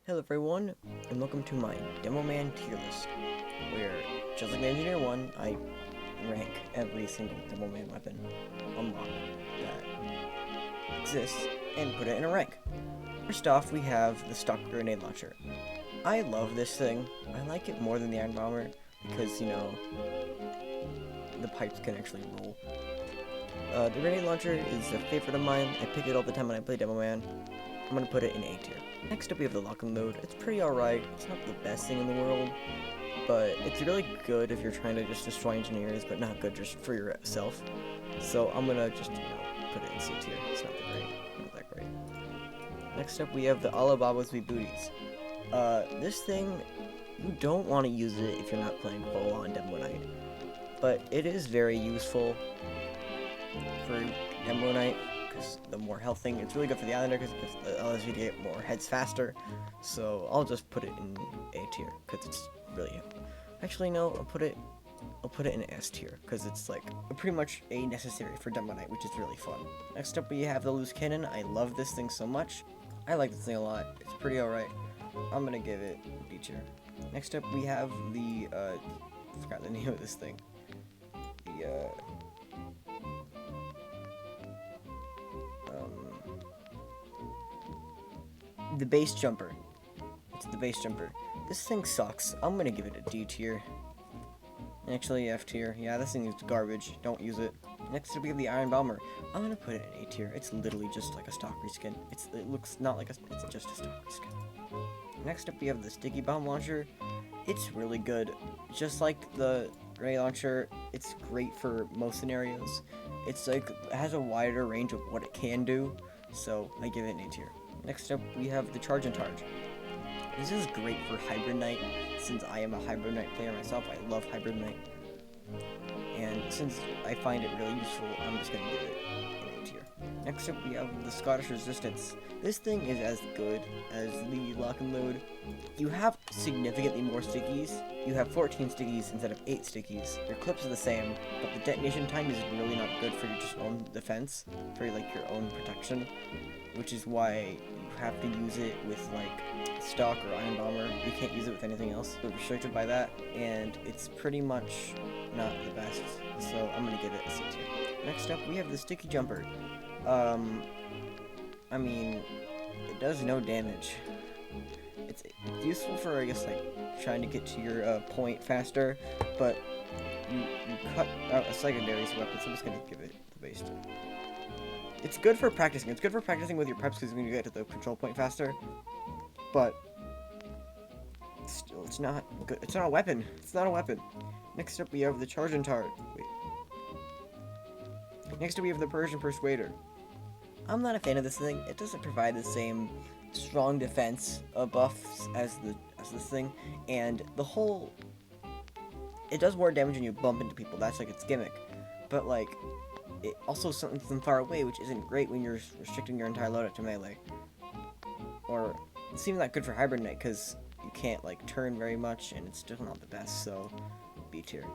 Hello everyone, and welcome to my Demoman tier list, where, just like the Engineer 1, I rank every single Demoman weapon unlocked that exists and put it in a rank. First off, we have the stock grenade launcher. I love this thing. I like it more than the Iron Bomber because, the pipes can actually roll. The grenade launcher is a favorite of mine. I pick it all the time when I play Demoman. I'm going to put it in A tier. Next up we have the lock and load. It's pretty alright. It's not the best thing in the world, but it's really good if you're trying to just destroy engineers, but not good just for yourself. So I'm going to just, put it in C tier. It's not that great. Next up we have the Alibabas v Booties. This thing, you don't want to use it if you're not playing full on Demomanite, but it is very useful for Demomanite. The more health thing, it's really good for the Islander because it allows you to get more heads faster. So I'll just put it in A tier because it's really. Actually, no, I'll put it in S tier because it's like pretty much a necessary for Demonite, which is really fun. Next up, we have the loose cannon. I love this thing so much. I like this thing a lot. It's pretty alright. I'm gonna give it B tier. Next up, we have the I forgot the name of this thing. The base jumper. It's the base jumper. This thing sucks. I'm gonna give it a D tier. Actually, F tier. Yeah, this thing is garbage. Don't use it. Next up, we have the Iron Bomber. I'm gonna put it in A tier. It's literally just like a stock reskin. It looks not like it's just a stock reskin. Next up, we have the Sticky Bomb Launcher. It's really good. Just like the Ray Launcher, it's great for most scenarios. It's like, it has a wider range of what it can do, so I give it an A tier. Next up, we have the Charge and Charge. This is great for Hybrid Knight, since I am a Hybrid Knight player myself. I love Hybrid Knight. And since I find it really useful, I'm just going to give it an A tier. Next up, we have the Scottish Resistance. This thing is as good as the Lock and Load. You have significantly more stickies. You have 14 stickies instead of 8 stickies. Your clips are the same, but the detonation time is really not good for your just own defense, for your own protection, which is why you have to use it with stock or Iron Bomber. You can't use it with anything else. You're restricted by that, and it's pretty much not the best, so I'm gonna give it a C tier. Next up, we have the Sticky Jumper. I mean, it does no damage. It's useful for, I guess, trying to get to your point faster, but you cut out a secondary's weapon, so I'm just gonna give it the base tier. It's good for practicing. It's good for practicing with your preps because when you get to the control point faster, but still, it's not good. It's not a weapon. It's not a weapon. Next up, we have the Charge and Charge. Next up, we have the Persian Persuader. I'm not a fan of this thing. It doesn't provide the same strong defense buffs as this thing, and it does more damage when you bump into people. That's its gimmick, but it also sends them far away, which isn't great when you're restricting your entire loadout to melee. Or it seems not good for Hybrid Knight because you can't turn very much, and it's still not the best. So B tier.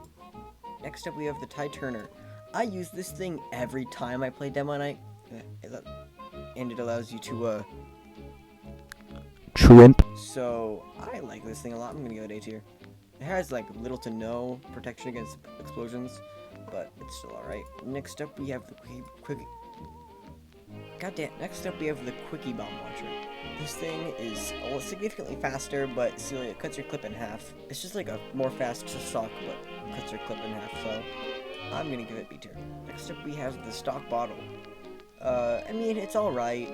Next up, we have the Tide Turner. I use this thing every time I play Demonite, and it allows you to Shrimp. So I like this thing a lot. I'm gonna give it A tier. It has little to no protection against explosions, but it's still alright. Next up, we have the Quickie. Next up, we have the Quickie Bomb Launcher. This thing is significantly faster, but still it cuts your clip in half. It's just a more fast stock, but cuts your clip in half, so I'm gonna give it B tier. Next up, we have the Stock Bottle. I mean, it's alright.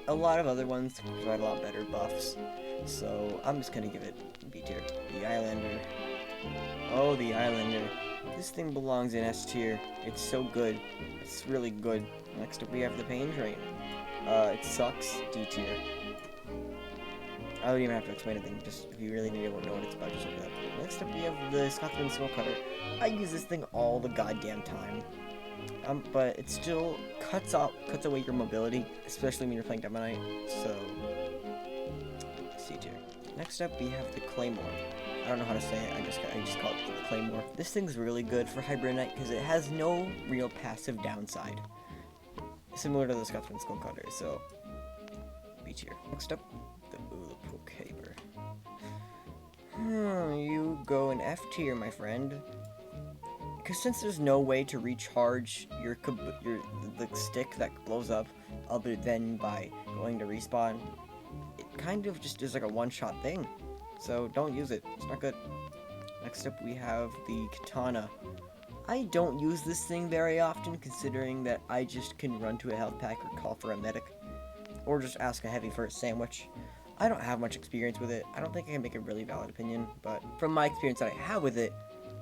A lot of other ones provide a lot better buffs, so I'm just gonna give it B tier. The Islander. Oh, the Islander. This thing belongs in S tier. It's so good. It's really good. Next up, we have the Pain Train. It sucks. D tier. I don't even have to explain anything. Just if you really need to know what it's about, just look it up. Next up, we have the Scotsman Skull Cutter. I use this thing all the goddamn time. But it still cuts away your mobility, especially when you're playing Demonite. So C tier. Next up, we have the Claymore. I don't know how to say it. I just call it the Claymore. This thing's really good for Hybrid Knight because it has no real passive downside, similar to the Scotsman Skull Cutter. So B tier. Next up, the Okay, bro. You go in F tier, my friend. Because since there's no way to recharge the stick that blows up other than by going to respawn, it kind of just is like a one-shot thing. So don't use it. It's not good. Next up we have the katana. I don't use this thing very often, considering that I just can run to a health pack or call for a medic. Or just ask a heavy for a sandwich. I don't have much experience with it. I don't think I can make a really valid opinion, but from my experience that I have with it,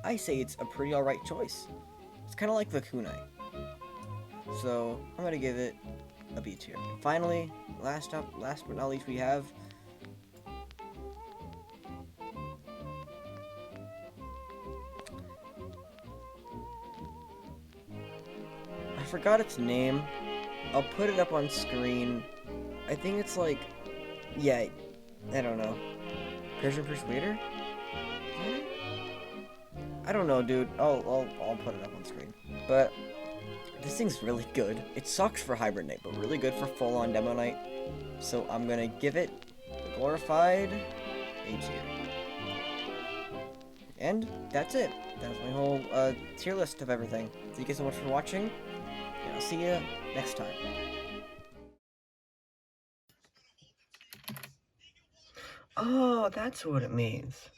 I say it's a pretty alright choice. It's kind of like the kunai. So, I'm gonna give it a B tier. Finally, last but not least, we have I forgot its name. I'll put it up on screen. I think it's like, yeah, I don't know. Persian Persuader? I don't know, dude. I'll put it up on screen. But this thing's really good. It sucks for Hibernate, but really good for full-on Demo Knight. So I'm gonna give it the glorified A tier. And that's it. That's my whole tier list of everything. Thank you so much for watching, and I'll see you next time. Oh, that's what it means.